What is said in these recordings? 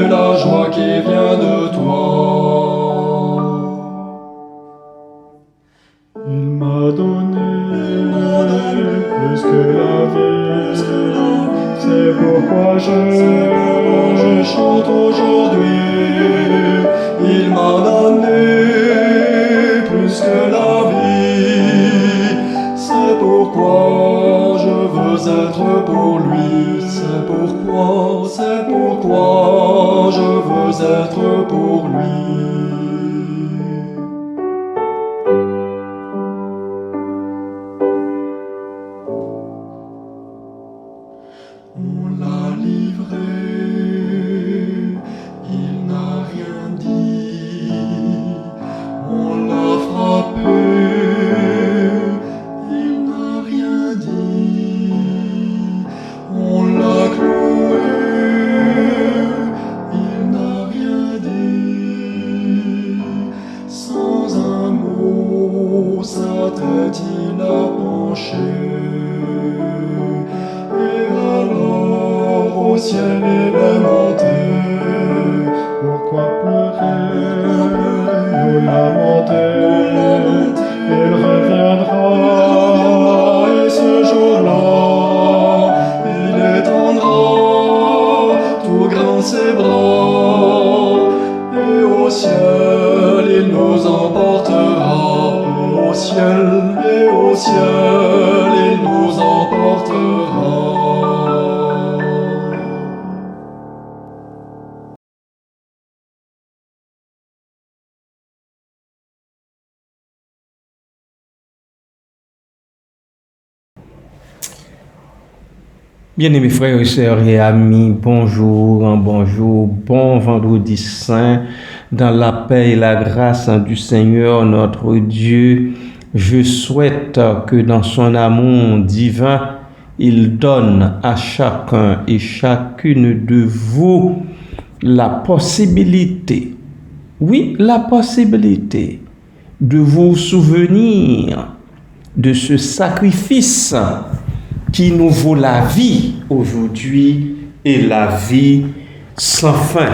la joie qui vient de toi. Il m'a donné plus que la vie, c'est pourquoi je chante aujourd'hui. Il m'a donné plus que la vie, c'est pourquoi je veux être pour lui. C'est pourquoi je veux être pour lui. On l'a livré, il n'a rien dit. On l'a frappé, il n'a rien dit. On l'a cloué, il n'a rien dit. Sans un mot, sa tête il a penché. Au ciel il est monté. Pourquoi pleurer, nous lamenter? Il reviendra, Et ce jour-là, il étendra tout grand ses bras. Et au ciel il nous emportera. Au ciel et au ciel il nous emportera. Bien-aimés frères et sœurs et amis, bonjour, bon vendredi saint, dans la paix et la grâce du Seigneur notre Dieu. Je souhaite que dans son amour divin, il donne à chacun et chacune de vous la possibilité, oui, la possibilité de vous souvenir de ce sacrifice qui nous vaut la vie aujourd'hui et la vie sans fin,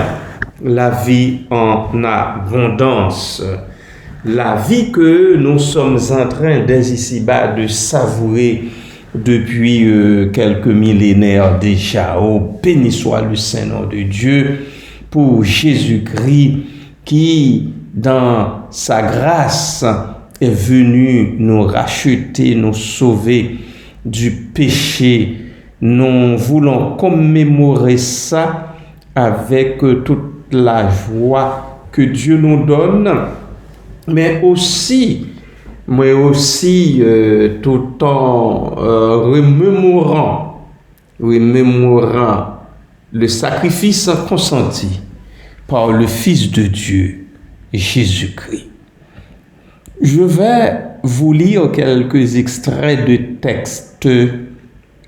la vie en abondance, la vie que nous sommes en train dès ici-bas de savourer depuis quelques millénaires déjà. Oh, béni soit le Saint-Nom de Dieu pour Jésus-Christ qui, dans sa grâce, est venu nous racheter, nous sauver du péché. Nous voulons commémorer ça avec toute la joie que Dieu nous donne, mais aussi tout en remémorant le sacrifice consenti par le Fils de Dieu, Jésus-Christ. Je vais vous lire quelques extraits de textes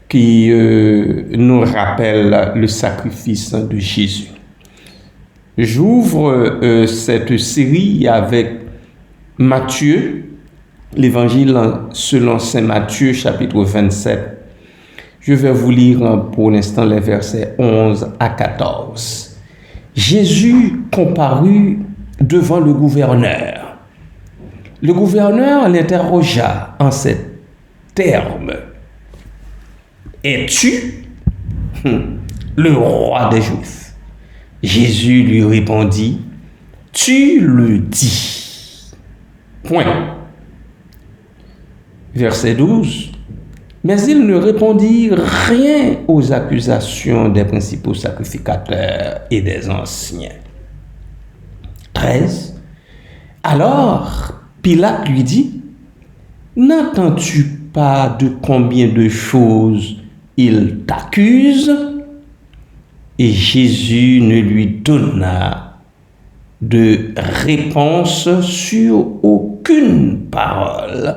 qui nous rappellent le sacrifice de Jésus. J'ouvre cette série avec Matthieu, l'évangile selon saint Matthieu, chapitre 27. Je vais vous lire pour l'instant les versets 11 à 14. Jésus comparut devant le gouverneur. Le gouverneur l'interrogea en ces termes. « Es-tu le roi des Juifs ?» Jésus lui répondit, « Tu le dis. » Point. Verset 12. Mais il ne répondit rien aux accusations des principaux sacrificateurs et des anciens. 13. Alors, Pilate lui dit, « N'entends-tu pas de combien de choses il t'accuse ?» Et Jésus ne lui donna de réponse sur aucune parole,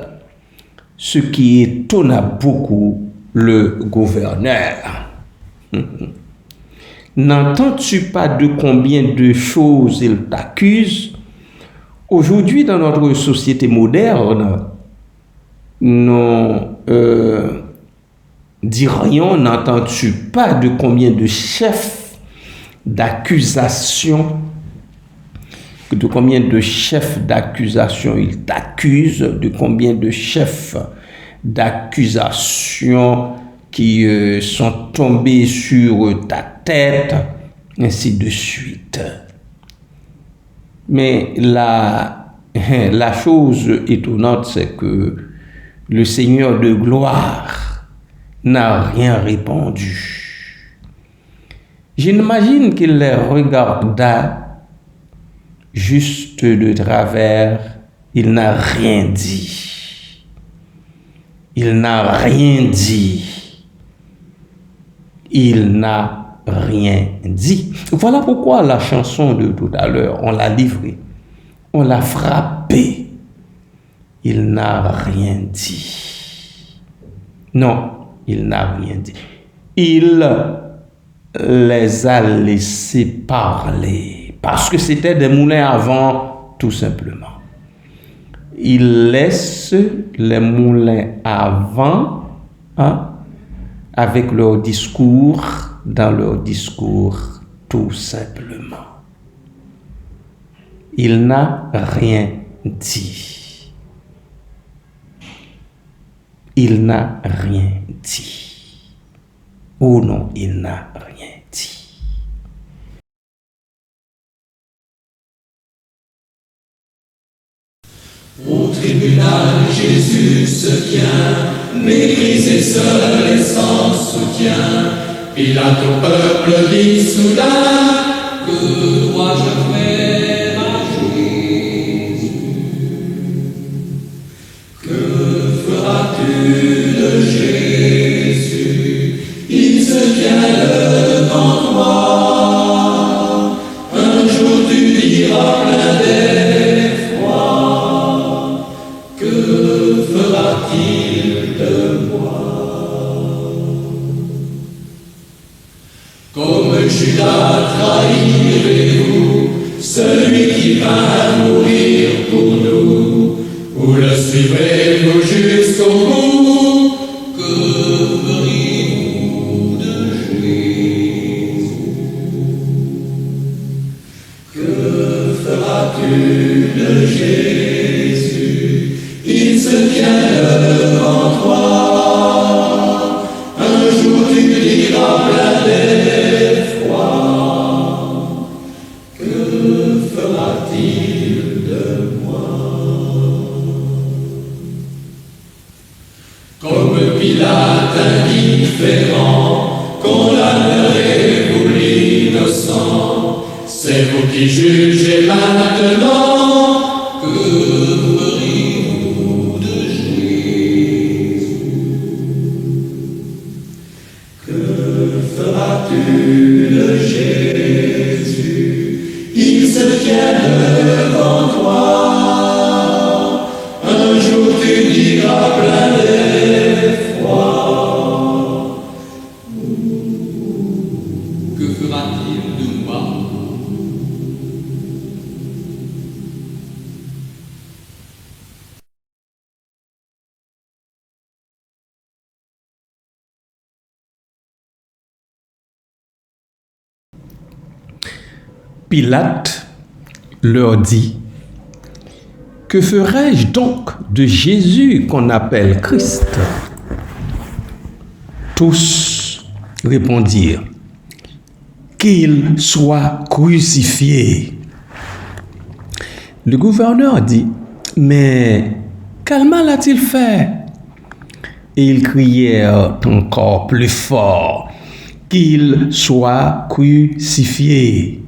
ce qui étonna beaucoup le gouverneur. N'entends-tu pas de combien de choses il t'accuse? Aujourd'hui, dans notre société moderne, nous dirions, n'entends-tu pas de combien de chefs d'accusations, de combien de chefs d'accusation il t'accuse, de combien de chefs d'accusation qui sont tombés sur ta tête, ainsi de suite. Mais la chose étonnante, c'est que le Seigneur de gloire n'a rien répondu. J'imagine qu'il les regarda juste de travers, il n'a rien dit. Il n'a rien dit. Il n'a rien dit. Voilà pourquoi la chanson de tout à l'heure, on l'a livrée, on l'a frappé. Il n'a rien dit. Non, il n'a rien dit. Il les a laissés parler. Parce que c'était des moulins à vent, tout simplement. Il laisse les moulins à vent avec leur discours, dans leur discours, tout simplement. Il n'a rien dit. Il n'a rien dit. Oh non, il n'a rien dit. Au tribunal, Jésus se tient, méprisé seul et sans soutien. Pilate au peuple dit soudain, que dois-je faire à Jésus? Que feras-tu de Jésus? Il se tient devant toi. Un jour tu diras plein d'effroi, que fera-t-il de moi? Comme Judas trahirez-vous celui qui va mourir pour nous, ou le suivrez-vous jusqu'au bout? Que ferez-vous de Jésus? Que feras-tu de Jésus? Il se tient devant toi. Un jour tu diras plein d'effroi, que fera-t-il de moi? Comme Pilate indifférent, condamnerez-vous l'innocent? C'est vous qui jugez maintenant. Que ferez-vous de Jésus? Que feras-tu de Jésus? Il se tient devant toi. Un jour tu diras plein d'effroi, que fera-t-il de moi? Pilate leur dit, que ferai-je donc de Jésus qu'on appelle Christ? Tous répondirent, qu'il soit crucifié. Le gouverneur dit, mais quel mal a-t-il fait? Et ils crièrent encore plus fort, qu'il soit crucifié.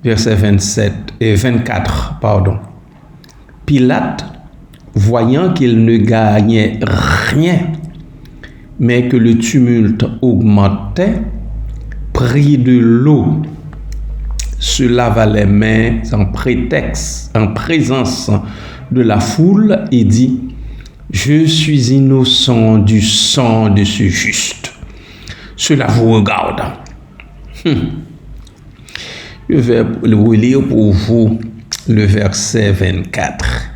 Versets 24, pardon. Pilate, voyant qu'il ne gagnait rien, mais que le tumulte augmentait, prit de l'eau, se lava les mains en présence de la foule et dit, je suis innocent du sang de ce juste. Cela vous regarde. Je vais relire pour vous le verset 24.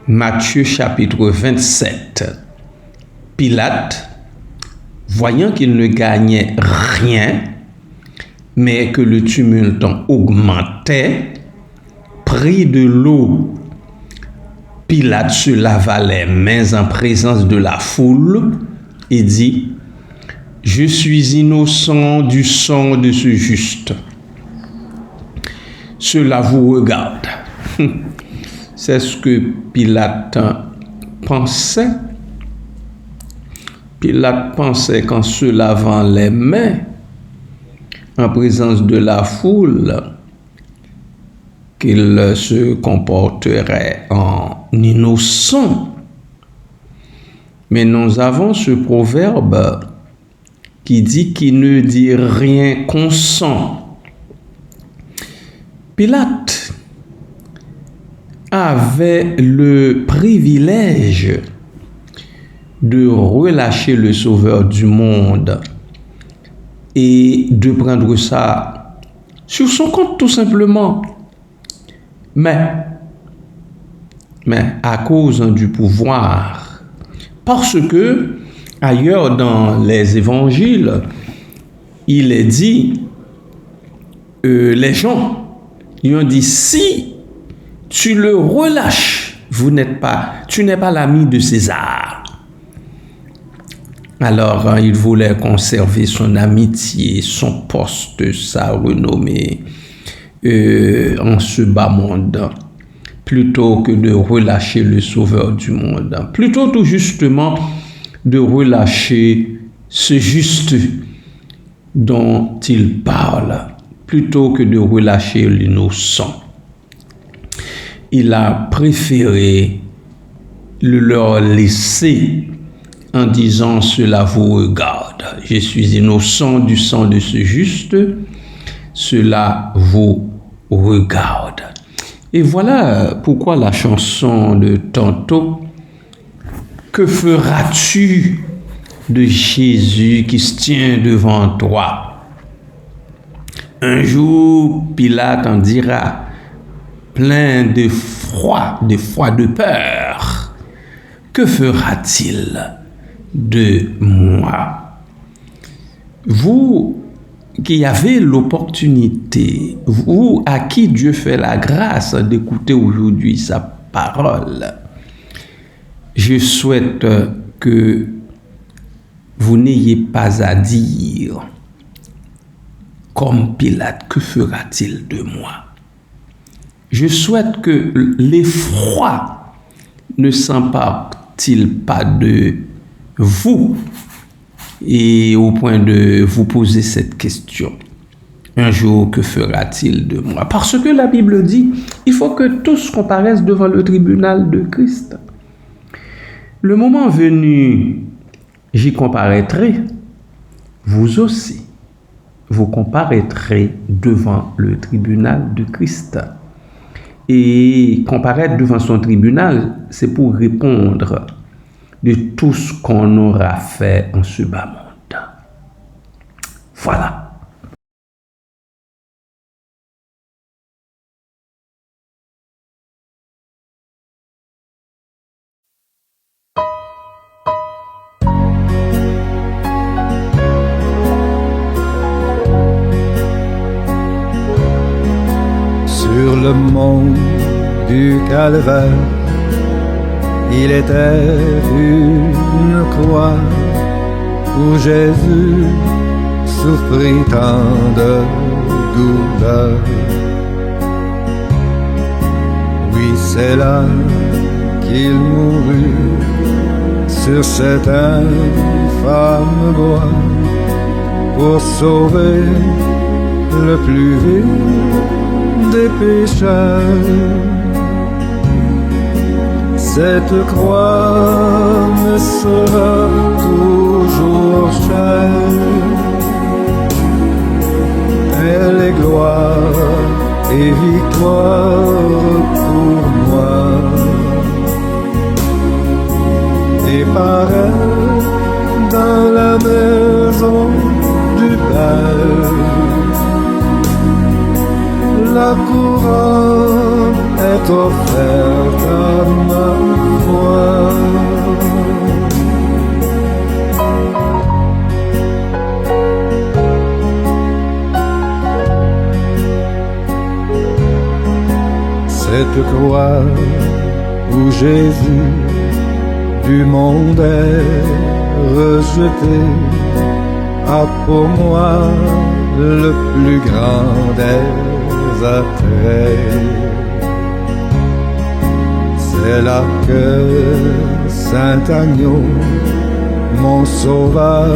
Matthieu chapitre 27. Pilate, voyant qu'il ne gagnait rien, mais que le tumulte augmentait, pris de l'eau. Pilate se lava les mains en présence de la foule et dit, « Je suis innocent du sang de ce juste. Cela vous regarde. » C'est ce que Pilate pensait. Pilate pensait qu'en se lavant les mains, en présence de la foule, qu'il se comporterait en innocent. Mais nous avons ce proverbe qui dit qu'il ne dit rien consent. Pilate avait le privilège de relâcher le Sauveur du monde et de prendre ça sur son compte tout simplement. Mais à cause du pouvoir, parce que ailleurs dans les évangiles, il est dit, les gens, ils ont dit, si tu le relâches, tu n'es pas l'ami de César. Alors, il voulait conserver son amitié, son poste, sa renommée en ce bas monde, plutôt que de relâcher le Sauveur du monde. Plutôt tout justement de relâcher ce juste dont il parle, plutôt que de relâcher l'innocent. Il a préféré le leur laisser en disant « Cela vous regarde. Je suis innocent du sang de ce juste. Cela vous regarde. » Et voilà pourquoi la chanson de tantôt « Que feras-tu de Jésus qui se tient devant toi ?» Un jour, Pilate en dira, plein de froid, de peur. « Que fera-t-il de moi ?» Vous qui avez l'opportunité, vous à qui Dieu fait la grâce d'écouter aujourd'hui sa parole, je souhaite que vous n'ayez pas à dire, comme Pilate, que fera-t-il de moi? Je souhaite que l'effroi ne s'empare-t-il pas de vous et au point de vous poser cette question. Un jour, que fera-t-il de moi? Parce que la Bible dit, il faut que tous comparaissent devant le tribunal de Christ. Le moment venu, j'y comparaîtrai. Vous aussi, vous comparaîtrez devant le tribunal de Christ. Et comparaître devant son tribunal, c'est pour répondre de tout ce qu'on aura fait en ce bas monde. Voilà. Sur le mont du Calvaire, il était une croix où Jésus souffrit tant de douleur. Oui, c'est là qu'il mourut sur cet infâme bois pour sauver le plus vil des pécheurs. Cette croix me sera toujours chère. Elle est gloire et victoire pour moi. Et par elle, dans la maison du Père, la couronne est offerte à ma foi. Cette croix où Jésus du monde est rejeté a pour moi le plus grand des attraits. C'est là que Saint Agneau, mon sauveur,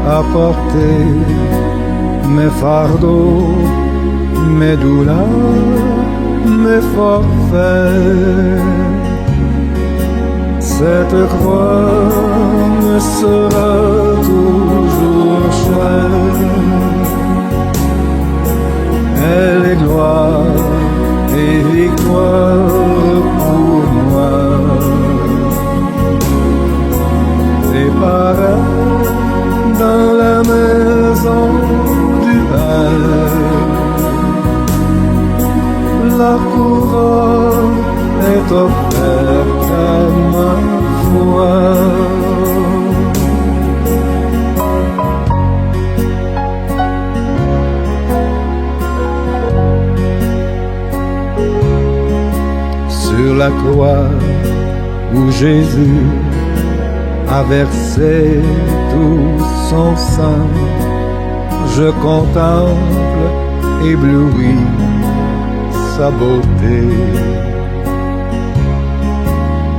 a porté mes fardeaux, mes douleurs, mes forfaits. Cette croix me sera toujours chère. Elle est gloire et victoire pour moi. Et pareil dans la maison du Père, la couronne est offerte à ma foi. Sur la croix où Jésus a versé tout son sang, je contemple ébloui sa beauté.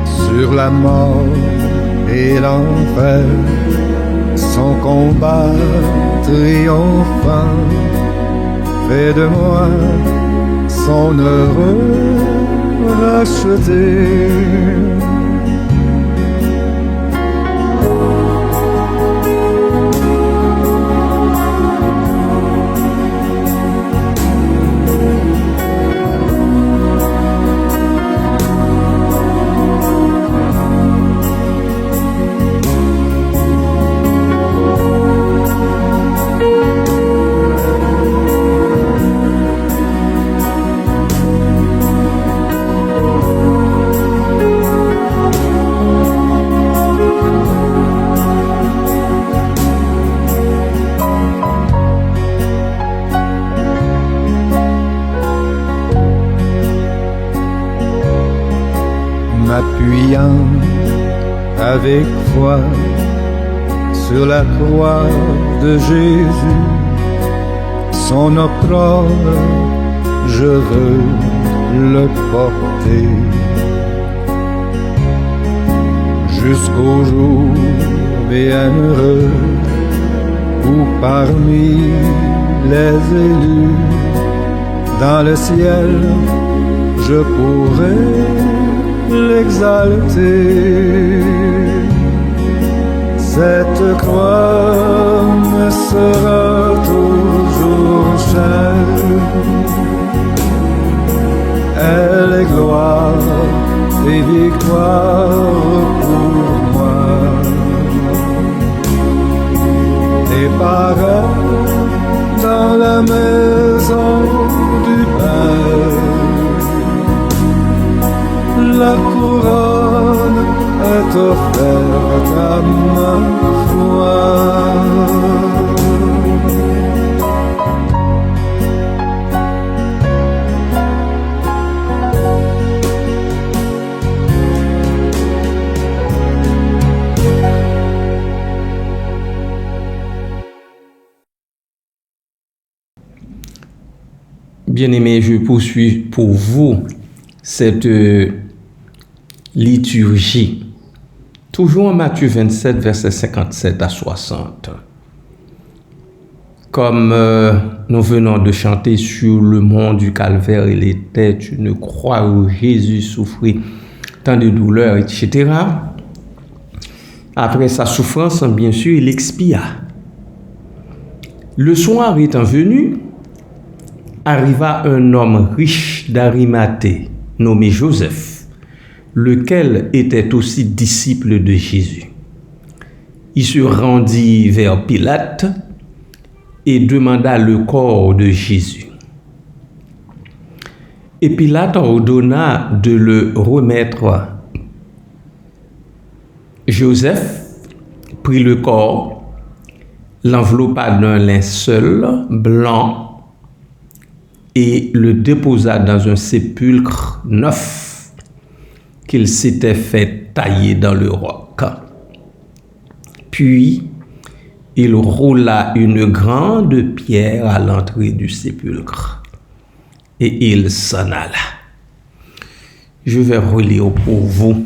Sur la mort et l'enfer, son combat triomphant fait de moi son heureux racheté. M'appuyant avec foi sur la croix de Jésus, son opprobre, je veux le porter jusqu'au jour bienheureux où parmi les élus dans le ciel je pourrai l'exalter. Cette croix me sera toujours chère. Elle est gloire et victoire pour moi. Et pareil dans la maison du Père, la couronne est offerte à ma foi. Bien-aimés, je poursuis pour vous cette liturgie. Toujours en Matthieu 27, versets 57 à 60. Comme nous venons de chanter sur le mont du Calvaire, il était une croix où Jésus souffrit tant de douleurs, etc. Après sa souffrance, bien sûr, il expia. Le soir étant venu, arriva un homme riche d'Arimathée, nommé Joseph, lequel était aussi disciple de Jésus. Il se rendit vers Pilate et demanda le corps de Jésus. Et Pilate ordonna de le remettre. Joseph prit le corps, l'enveloppa d'un linceul blanc et le déposa dans un sépulcre neuf qu'il s'était fait tailler dans le roc. Puis, il roula une grande pierre à l'entrée du sépulcre et il s'en alla. Je vais relire pour vous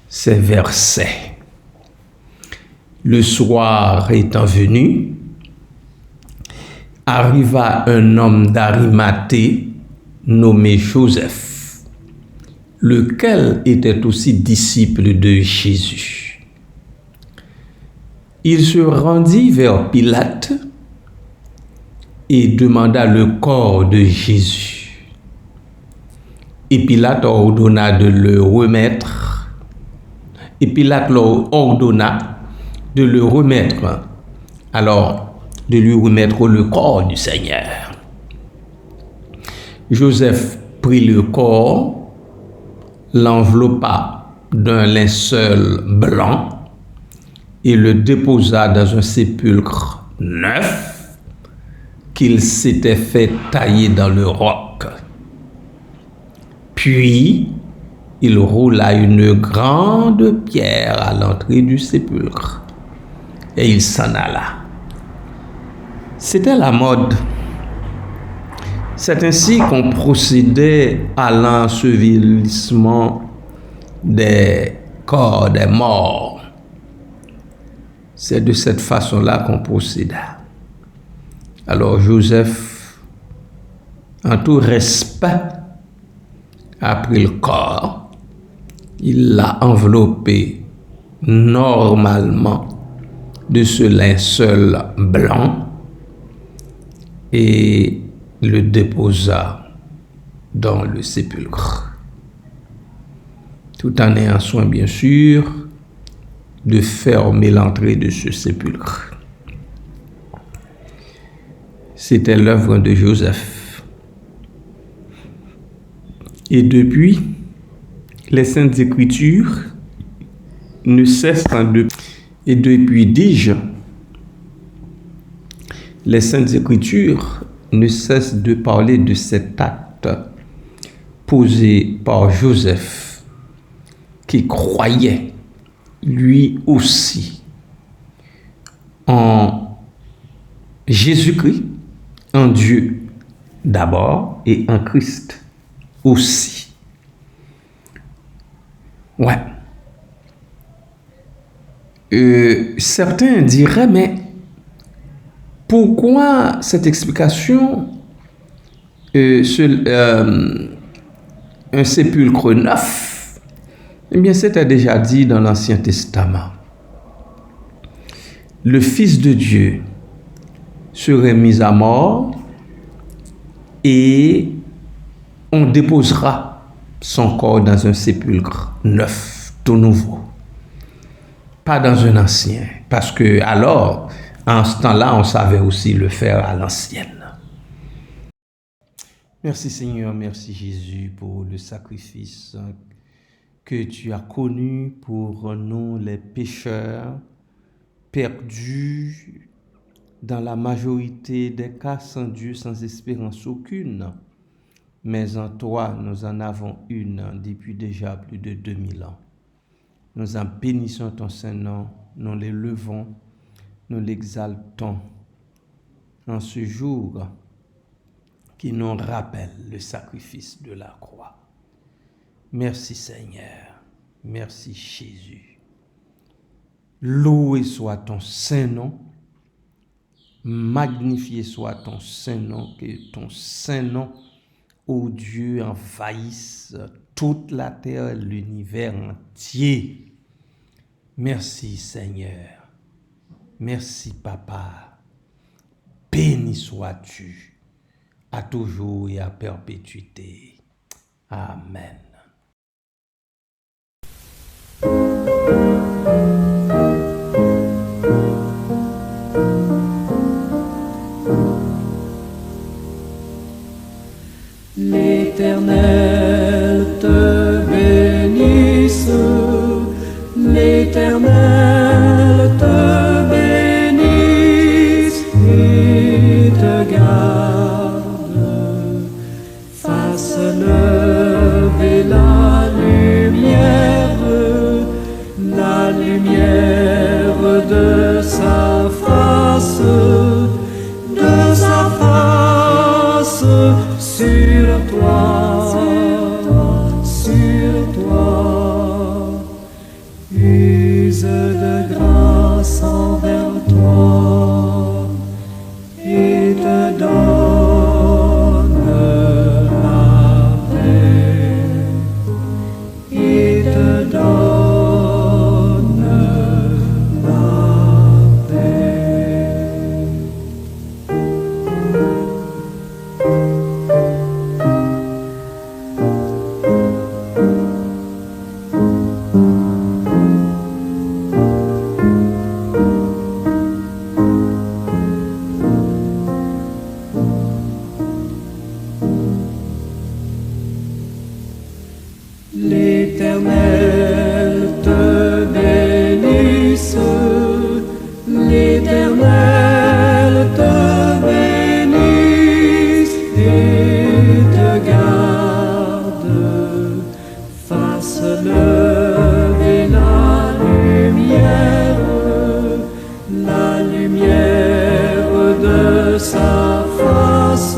ces versets. Le soir étant venu, arriva un homme d'Arimathée nommé Joseph, lequel était aussi disciple de Jésus. Il se rendit vers Pilate et demanda le corps de Jésus. Et Pilate ordonna de le remettre. Et Pilate leur ordonna de le remettre. Alors, de lui remettre le corps du Seigneur. Joseph prit le corps, l'enveloppa d'un linceul blanc et le déposa dans un sépulcre neuf qu'il s'était fait tailler dans le roc. Puis, il roula une grande pierre à l'entrée du sépulcre et il s'en alla. C'était la mode. C'est ainsi qu'on procédait à l'ensevelissement des corps des morts. C'est de cette façon-là qu'on procéda. Alors Joseph, en tout respect, a pris le corps, il l'a enveloppé normalement de ce linceul blanc et le déposa dans le sépulcre, tout en ayant soin, bien sûr, de fermer l'entrée de ce sépulcre. C'était l'œuvre de Joseph. Et depuis, les Saintes Écritures ne cessent de... Et depuis, dis-je, les Saintes Écritures ne cessent de parler de cet acte posé par Joseph, qui croyait lui aussi en Jésus-Christ, en Dieu d'abord et en Christ aussi. Ouais. Certains diraient, mais pourquoi cette explication, un sépulcre neuf? Eh bien, c'était déjà dit dans l'Ancien Testament. Le Fils de Dieu serait mis à mort et on déposera son corps dans un sépulcre neuf, tout nouveau. Pas dans un ancien, parce que alors, en ce temps-là, on savait aussi le faire à l'ancienne. Merci Seigneur, merci Jésus pour le sacrifice que tu as connu pour nous les pécheurs, perdus dans la majorité des cas sans Dieu, sans espérance aucune. Mais en toi, nous en avons une depuis déjà plus de 2000 ans. Nous en bénissons ton Saint-Nom, nous l'élevons, nous l'exaltons en ce jour qui nous rappelle le sacrifice de la croix. Merci Seigneur, merci Jésus. Loué soit ton Saint-Nom, magnifié soit ton Saint-Nom, que ton Saint-Nom, ô Dieu, envahisse toute la terre et l'univers entier. Merci Seigneur, merci Papa, béni sois-tu à toujours et à perpétuité. Amen. L'Éternel te bénisse, l'Éternel te bénisse et te garde. face sur toi, use de grâce envers toi et te donne la paix, et te donne la paix. L'Éternel te bénisse, l'Éternel te bénisse et te garde, fasse lever la lumière de sa face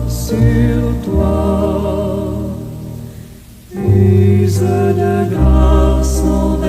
sur toi, use de grâce en